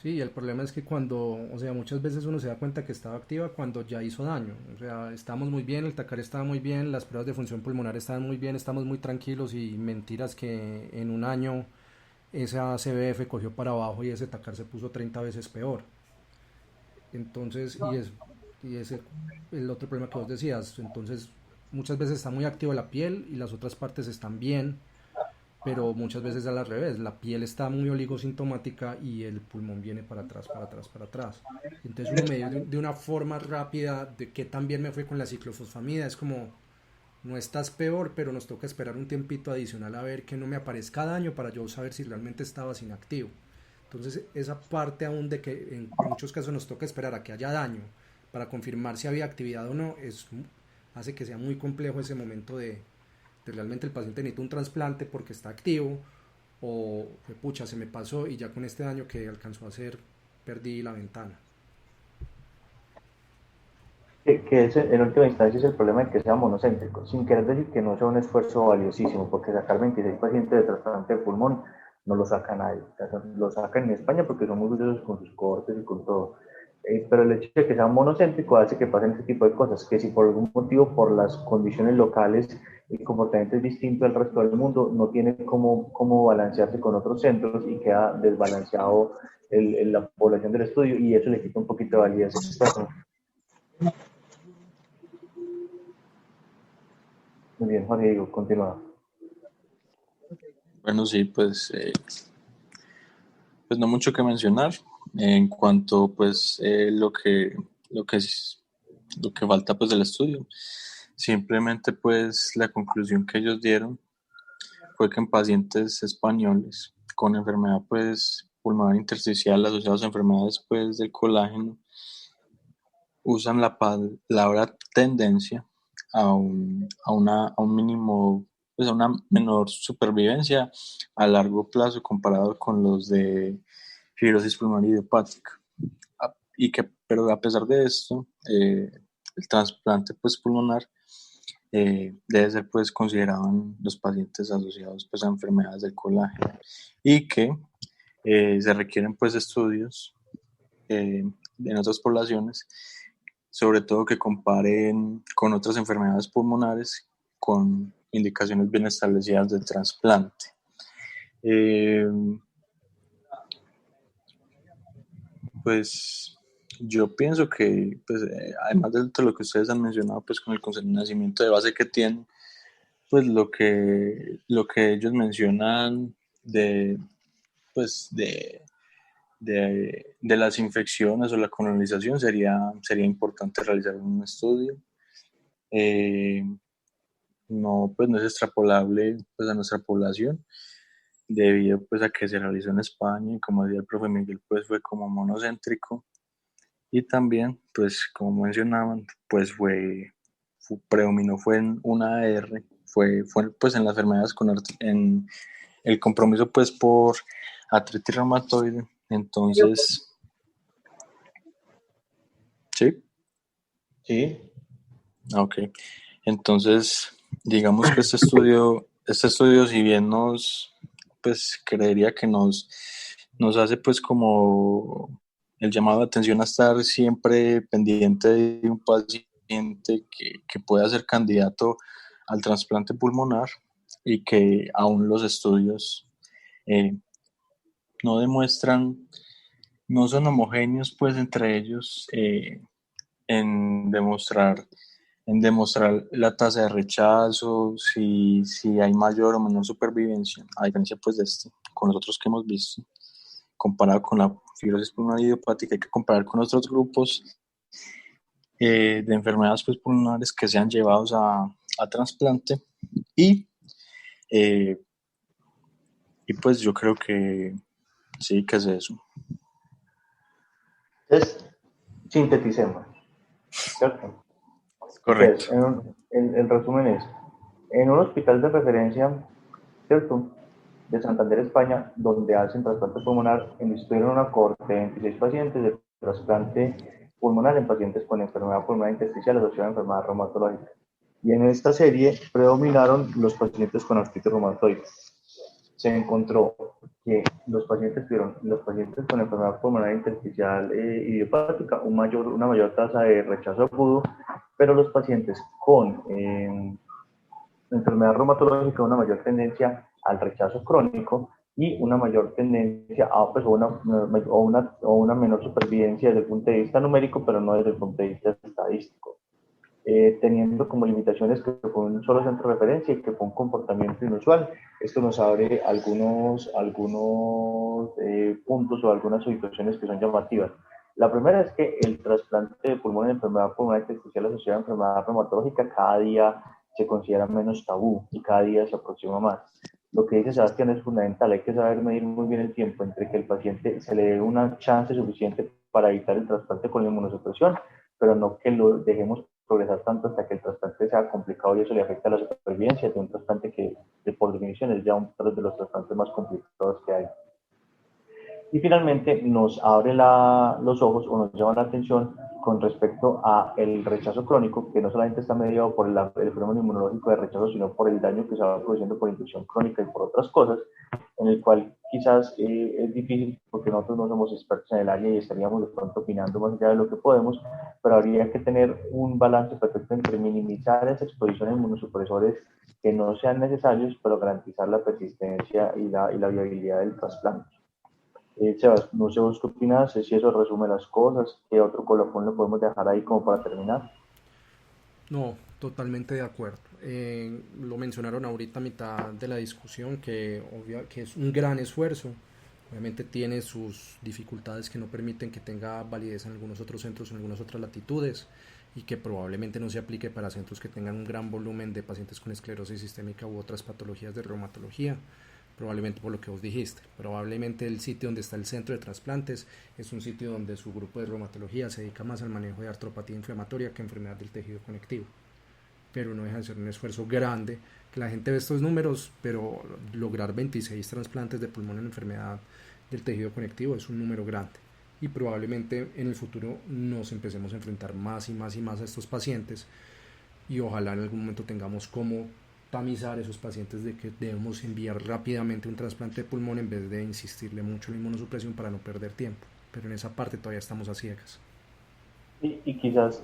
Sí, el problema es que cuando, o sea, muchas veces uno se da cuenta que estaba activa cuando ya hizo daño. O sea, estamos muy bien, el TACAR estaba muy bien, las pruebas de función pulmonar estaban muy bien, estamos muy tranquilos y mentiras que en un año esa CBF cogió para abajo y ese TACAR se puso 30 veces peor. Entonces, y es el otro problema que vos decías. Entonces, muchas veces está muy activa la piel y las otras partes están bien, pero muchas veces al revés, la piel está muy oligosintomática y el pulmón viene para atrás, para atrás, para atrás. Entonces uno medir de una forma rápida de qué tan bien me fue con la ciclofosfamida, es como, no estás peor, pero nos toca esperar un tiempito adicional a ver que no me aparezca daño para yo saber si realmente estabas inactivo. Entonces esa parte aún de que en muchos casos nos toca esperar a que haya daño para confirmar si había actividad o no, hace que sea muy complejo ese momento de realmente el paciente necesita un trasplante porque está activo o pucha se me pasó y ya con este daño que alcanzó a hacer perdí la ventana. Que es, en última instancia es el problema de que sea monocéntrico, sin querer decir que no sea un esfuerzo valiosísimo, porque sacar 26 pacientes de trasplante de pulmón no lo saca nadie. Lo sacan en España porque son muy orgullosos con sus cortes y con todo. Pero el hecho de que sea monocéntrico hace que pasen este tipo de cosas, que si por algún motivo, por las condiciones locales, el comportamiento es distinto al resto del mundo, no tiene cómo balancearse con otros centros y queda desbalanceado la población del estudio, y eso le quita un poquito de validez externa. Muy bien, Juan Diego, continúa. Bueno, sí, pues no mucho que mencionar en cuanto pues lo que falta pues del estudio. Simplemente pues la conclusión que ellos dieron fue que en pacientes españoles con enfermedad pues pulmonar intersticial asociados a enfermedades pues del colágeno usan la palabra tendencia a un mínimo, pues a una menor supervivencia a largo plazo comparado con los de fibrosis pulmonar idiopática. Pero a pesar de esto, el trasplante pues, pulmonar debe ser pues, considerado en los pacientes asociados pues, a enfermedades del colágeno y que se requieren pues, estudios en otras poblaciones, sobre todo que comparen con otras enfermedades pulmonares con indicaciones bien establecidas de trasplante. Pues yo pienso que, pues, además de todo lo que ustedes han mencionado, pues con el consentimiento de base que tienen, pues lo que ellos mencionan de, pues de las infecciones o la colonización sería importante realizar un estudio. Eh, no, pues no es extrapolable pues, a nuestra población, debido pues a que se realizó en España y como decía el profe Miguel, pues fue como monocéntrico y también, pues como mencionaban, pues predominó fue en una AR, fue pues en las enfermedades en el compromiso pues por artritis reumatoide, entonces, sí, Sí, ok, entonces digamos que este estudio si bien pues creería que nos hace pues como el llamado de atención a estar siempre pendiente de un paciente que pueda ser candidato al trasplante pulmonar y que aún los estudios eh, no demuestran, no son homogéneos pues entre ellos en demostrar la tasa de rechazo, si hay mayor o menor supervivencia, a diferencia pues de con los otros que hemos visto, comparado con la fibrosis pulmonar idiopática, hay que comparar con otros grupos de enfermedades pues, pulmonares que sean llevados a trasplante y, eh, y pues yo creo que sí, que es eso. entonces sinteticemos, ¿cierto? Correcto. Entonces, el resumen es, en un hospital de referencia, ¿cierto?, de Santander, España, donde hacen trasplante pulmonar, estuvieron una cohorte de 26 pacientes de trasplante pulmonar en pacientes con enfermedad pulmonar intersticial asociada a enfermedad reumatológica. Y en esta serie predominaron los pacientes con artritis reumatoide. Se encontró que los pacientes con enfermedad pulmonar intersticial idiopática una mayor tasa de rechazo agudo, pero los pacientes con enfermedad reumatológica una mayor tendencia al rechazo crónico y una mayor tendencia a pues, una menor supervivencia desde el punto de vista numérico, pero no desde el punto de vista estadístico. Teniendo como limitaciones que fue un solo centro de referencia y que fue un comportamiento inusual. Esto nos abre algunos puntos o algunas situaciones que son llamativas. La primera es que el trasplante de pulmón en enfermedad pulmonar intersticial asociada a enfermedad reumatológica cada día se considera menos tabú y cada día se aproxima más. Lo que dice Sebastián es fundamental, hay que saber medir muy bien el tiempo entre que el paciente se le dé una chance suficiente para evitar el trasplante con la inmunosupresión, pero no que lo dejemos progresar tanto hasta que el trasplante sea complicado y eso le afecta a la supervivencia de un trasplante que por definición es ya uno de los trasplantes más complicados que hay. Y finalmente nos abre los ojos o nos llama la atención con respecto a el rechazo crónico, que no solamente está mediado por el fenómeno inmunológico de rechazo, sino por el daño que se va produciendo por infección crónica y por otras cosas, en el cual quizás es difícil porque nosotros no somos expertos en el área y estaríamos de pronto opinando más allá de lo que podemos, pero habría que tener un balance perfecto entre minimizar esa exposición a inmunosupresores que no sean necesarios, pero garantizar la persistencia y la viabilidad del trasplante. Sebas, no sé vos qué opinas, si eso resume las cosas, qué otro colofón le podemos dejar ahí como para terminar. No, totalmente de acuerdo. Lo mencionaron ahorita a mitad de la discusión, que es un gran esfuerzo. Obviamente tiene sus dificultades que no permiten que tenga validez en algunos otros centros, en algunas otras latitudes, y que probablemente no se aplique para centros que tengan un gran volumen de pacientes con esclerosis sistémica u otras patologías de reumatología. Probablemente por lo que vos dijiste, probablemente el sitio donde está el centro de trasplantes es un sitio donde su grupo de reumatología se dedica más al manejo de artropatía inflamatoria que a enfermedad del tejido conectivo, pero no deja de ser un esfuerzo grande, que la gente ve estos números, pero lograr 26 trasplantes de pulmón en enfermedad del tejido conectivo es un número grande, y probablemente en el futuro nos empecemos a enfrentar más y más y más a estos pacientes, y ojalá en algún momento tengamos como tamizar esos pacientes de que debemos enviar rápidamente un trasplante de pulmón en vez de insistirle mucho en la inmunosupresión para no perder tiempo, pero en esa parte todavía estamos a ciegas. Y quizás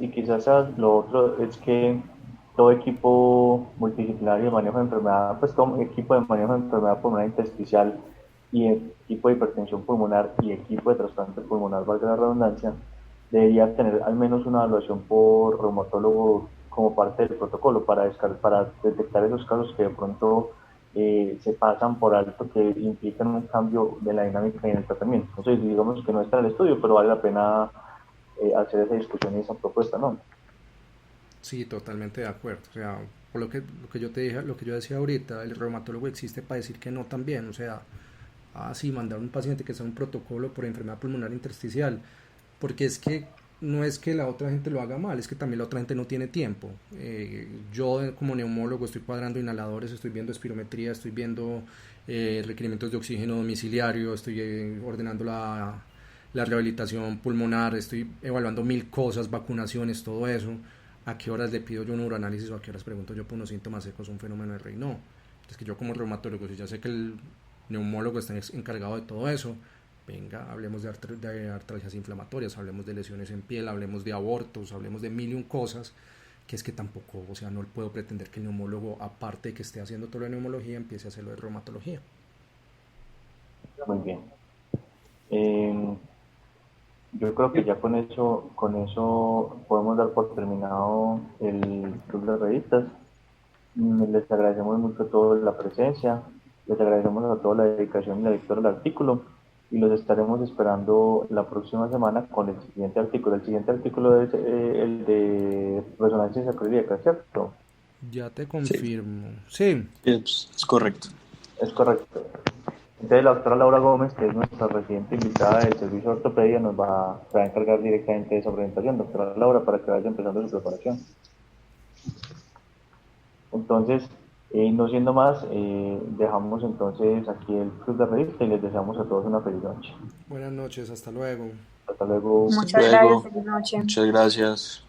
lo otro es que todo equipo multidisciplinario de manejo de enfermedad, pues todo equipo de manejo de enfermedad pulmonar intersticial y equipo de hipertensión pulmonar y equipo de trasplante pulmonar, valga la redundancia, debería tener al menos una evaluación por reumatólogo como parte del protocolo para detectar esos casos que de pronto se pasan por alto, que implican un cambio de la dinámica y en el tratamiento. Entonces, digamos que no está en el estudio, pero vale la pena hacer esa discusión y esa propuesta, ¿no? Sí, totalmente de acuerdo. O sea, por lo que yo te dije, lo que yo decía ahorita, el reumatólogo existe para decir que no también. O sea, sí, mandar un paciente que está en un protocolo por enfermedad pulmonar intersticial, porque es que no es que la otra gente lo haga mal, es que también la otra gente no tiene tiempo. Yo como neumólogo estoy cuadrando inhaladores, estoy viendo espirometría, estoy viendo requerimientos de oxígeno domiciliario, estoy ordenando la rehabilitación pulmonar, estoy evaluando mil cosas, vacunaciones, todo eso. ¿A qué horas le pido yo un uroanálisis o a qué horas pregunto yo por unos síntomas secos, un fenómeno de Rey? No. Es que yo como reumatólogo, si ya sé que el neumólogo está encargado de todo eso, venga, hablemos de artralgias inflamatorias, hablemos de lesiones en piel, hablemos de abortos, hablemos de mil y un cosas, que es que tampoco, o sea, no puedo pretender que el neumólogo, aparte de que esté haciendo toda la neumología, empiece a hacerlo de reumatología. Muy bien. Eh, yo creo que ya con eso podemos dar por terminado el club de revistas. Les agradecemos mucho a todos la presencia, les agradecemos a todos la dedicación y la lectura del artículo y los estaremos esperando la próxima semana con el siguiente artículo. El siguiente artículo es el de resonancia sacroiliaca, ¿cierto? Ya te Sí, confirmo. Sí, es correcto. Es correcto. Entonces la doctora Laura Gómez, que es nuestra reciente invitada del servicio de ortopedia, se va a encargar directamente de esa presentación. Doctora Laura, para que vaya empezando su preparación. Entonces, no siendo más, dejamos entonces aquí el club de revista y les deseamos a todos una feliz noche. buenas noches, hasta luego. Hasta luego. Hasta Muchas gracias, luego. feliz noche. Muchas gracias.